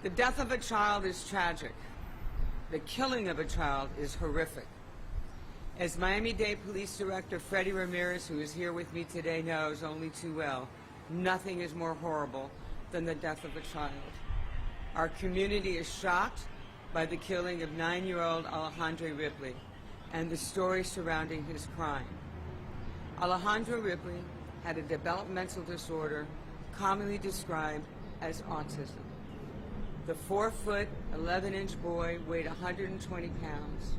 The death of a child is tragic. The killing of a child is horrific. As Miami-Dade Police Director Freddie Ramirez, who is here with me today, knows only too well, nothing is more horrible than the death of a child. Our community is shocked by the killing of 9-year-old Alejandro Ripley and the story surrounding his crime. Alejandro Ripley had a developmental disorder commonly described as autism. The 4-foot, 11-inch boy weighed 120 pounds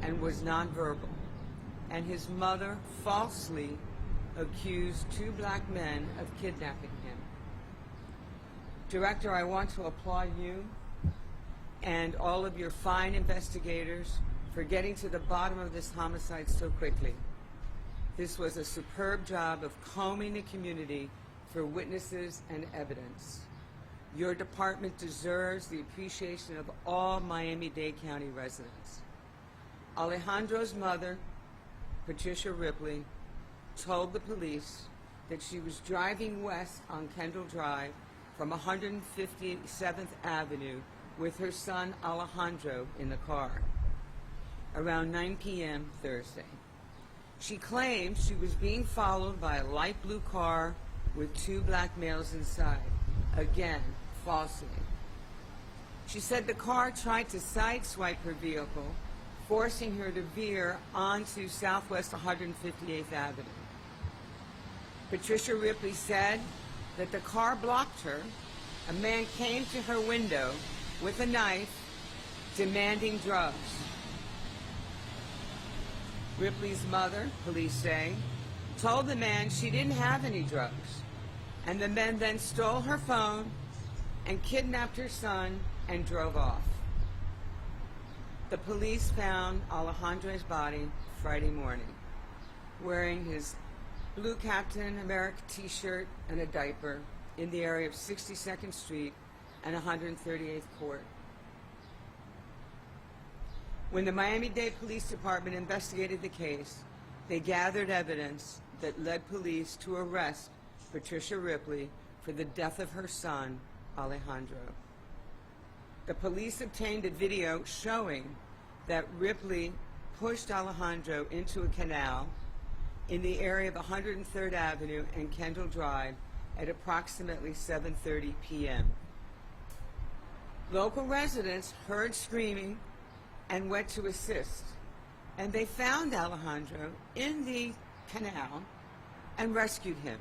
and was nonverbal, and his mother falsely accused 2 black men of kidnapping him. Director, I want to applaud you and all of your fine investigators for getting to the bottom of this homicide so quickly. This was a superb job of combing the community for witnesses and evidence. Your department deserves the appreciation of all Miami-Dade County residents. Alejandro's mother, Patricia Ripley, told the police that she was driving west on Kendall Drive from 157th Avenue with her son Alejandro in the car around 9 p.m. Thursday. She claimed she was being followed by a light blue car with 2 black males inside. Again, falsely. She said the car tried to sideswipe her vehicle, forcing her to veer onto Southwest 158th Avenue. Patricia Ripley said that the car blocked her. A man came to her window with a knife, demanding drugs. Ripley's mother, police say, told the man she didn't have any drugs, and the men then stole her phone and kidnapped her son and drove off. The police found Alejandro's body Friday morning, wearing his blue Captain America t-shirt and a diaper in the area of 62nd Street and 138th Court. When the Miami-Dade Police Department investigated the case, they gathered evidence that led police to arrest Patricia Ripley for the death of her son, Alejandro. The police obtained a video showing that Ripley pushed Alejandro into a canal in the area of 103rd Avenue and Kendall Drive at approximately 7:30 p.m. Local residents heard screaming and went to assist, and they found Alejandro in the canal and rescued him.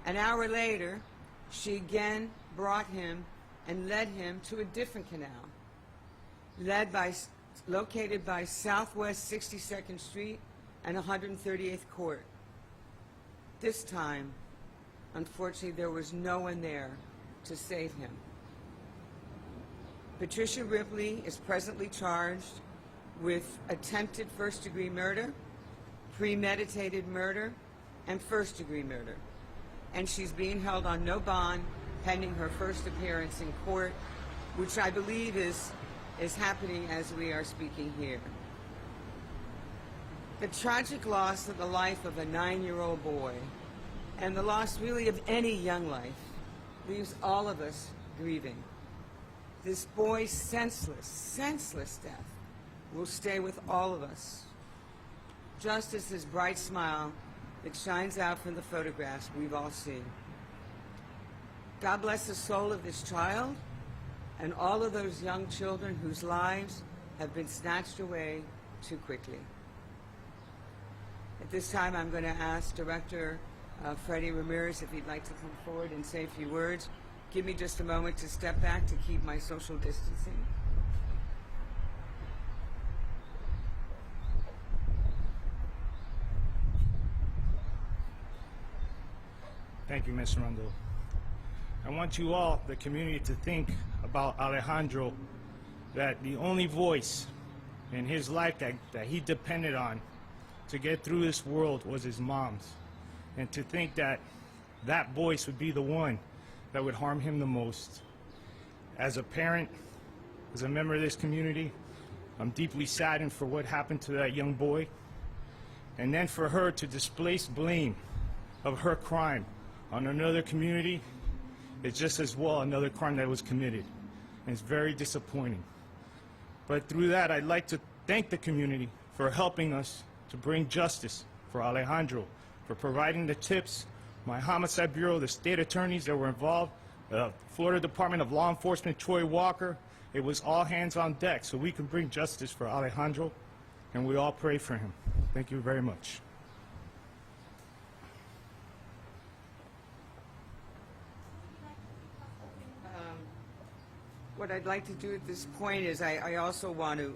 An hour later, she again brought him and led him to a different canal, located by Southwest 62nd Street and 138th Court. This time, unfortunately, there was no one there to save him. Patricia Ripley is presently charged with attempted first-degree murder, premeditated murder, and first-degree murder, and she's being held on no bond pending her first appearance in court, which I believe is happening as we are speaking here. The tragic loss of the life of a 9-year-old boy, and the loss really of any young life, leaves all of us grieving. This boy's senseless death will stay with all of us, just as his bright smile that shines out from the photographs we've all seen. God bless the soul of this child and all of those young children whose lives have been snatched away too quickly. At this time, I'm going to ask Director Freddie Ramirez if he'd like to come forward and say a few words. Give me just a moment to step back to keep my social distancing. Thank you, Ms. Rondo. I want you all, the community, to think about Alejandro, that the only voice in his life that he depended on to get through this world was his mom's. And to think that that voice would be the one that would harm him the most. As a parent, as a member of this community, I'm deeply saddened for what happened to that young boy. And then for her to displace blame of her crime on another community is just as well another crime that was committed. And it's very disappointing. But through that, I'd like to thank the community for helping us to bring justice for Alejandro, for providing the tips, my Homicide Bureau, the state attorneys that were involved, Florida Department of Law Enforcement, Troy Walker. It was all hands on deck so we can bring justice for Alejandro, and we all pray for him. Thank you very much. What I'd like to do at this point is I also want to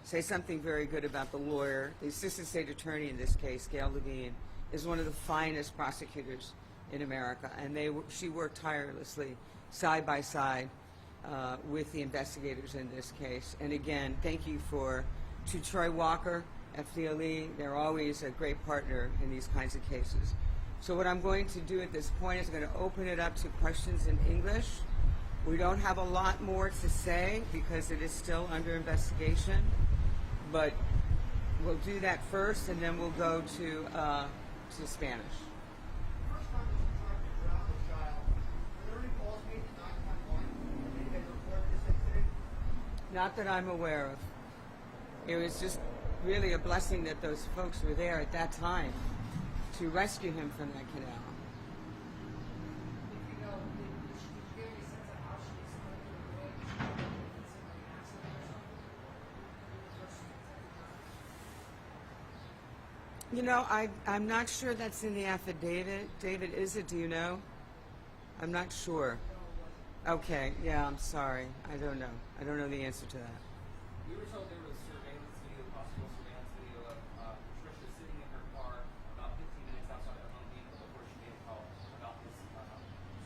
say something very good about the lawyer. The assistant state attorney in this case, Gail Levine, is one of the finest prosecutors in America, and she worked tirelessly side by side with the investigators in this case. And again, thank you to Troy Walker, FDLE. They're always a great partner in these kinds of cases. So what I'm going to do at this point is I'm going to open it up to questions in English. We don't have a lot more to say because it is still under investigation, but we'll do that first, and then we'll go to Spanish. First time this was charged to drown the child. Were there any calls made to 911? Did they report this incident? Not that I'm aware of. It was just really a blessing that those folks were there at that time to rescue him from that canal. If you know, did she give any sense of how she explained it away? Considering an accident or something? You know, I'm not sure that's in the affidavit. David, is it? Do you know? I'm not sure. Okay, yeah, I'm sorry. I don't know. I don't know the answer to that. We were told there was surveillance video, possible surveillance video of Patricia sitting in her car about 15 minutes outside of Home Depot before she made a call about this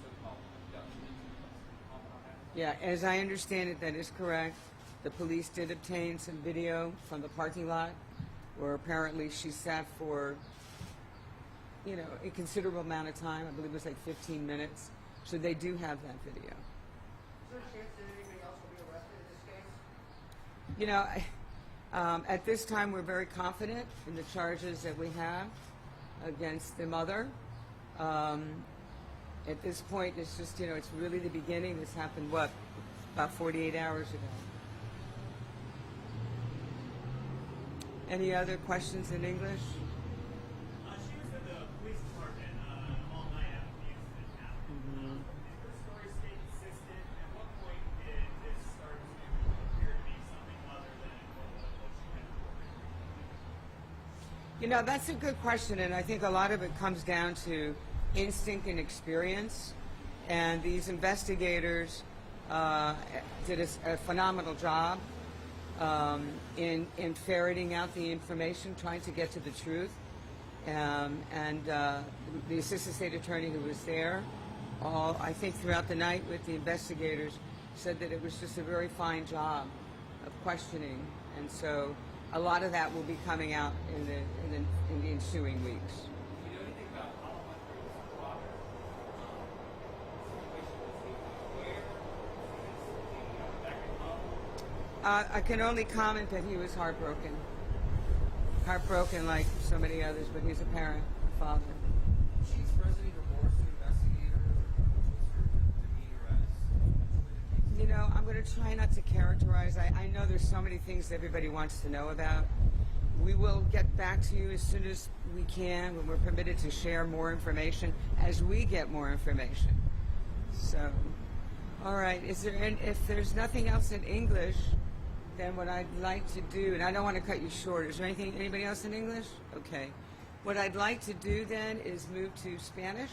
so-called abduction. Can you comment on that? Yeah, as I understand it, that is correct. The police did obtain some video from the parking lot where apparently she sat for, you know, a considerable amount of time. I believe it was like 15 minutes. So they do have that video. Is there a chance that anybody else will be arrested in this case? You know, at this time we're very confident in the charges that we have against the mother. At this point, it's just, you know, it's really the beginning. This happened, what, about 48 hours ago. Any other questions in English? She was at the police department all night after the incident happened. Did her story stay consistent? At what point did this start to appear to be something other than what she had reported? You know, that's a good question, and I think a lot of it comes down to instinct and experience. And these investigators did a phenomenal job in ferreting out the information, trying to get to the truth. The assistant state attorney who was there, I think throughout the night with the investigators, said that it was just a very fine job of questioning. And so a lot of that will be coming out in the ensuing weeks. Do you know anything about how much his father I can only comment that he was heartbroken. Heartbroken like so many others, but he's a parent, a father. she expressed any remorse to investigators, or what was her demeanor as You know, I'm going to try not to characterize. I know there's so many things that everybody wants to know about. We will get back to you as soon as we can when we're permitted to share more information as we get more information. So, all right. If there's nothing else in English, then what I'd like to do, and I don't want to cut you short. Is there anybody else in English? Okay. What I'd like to do then is move to Spanish.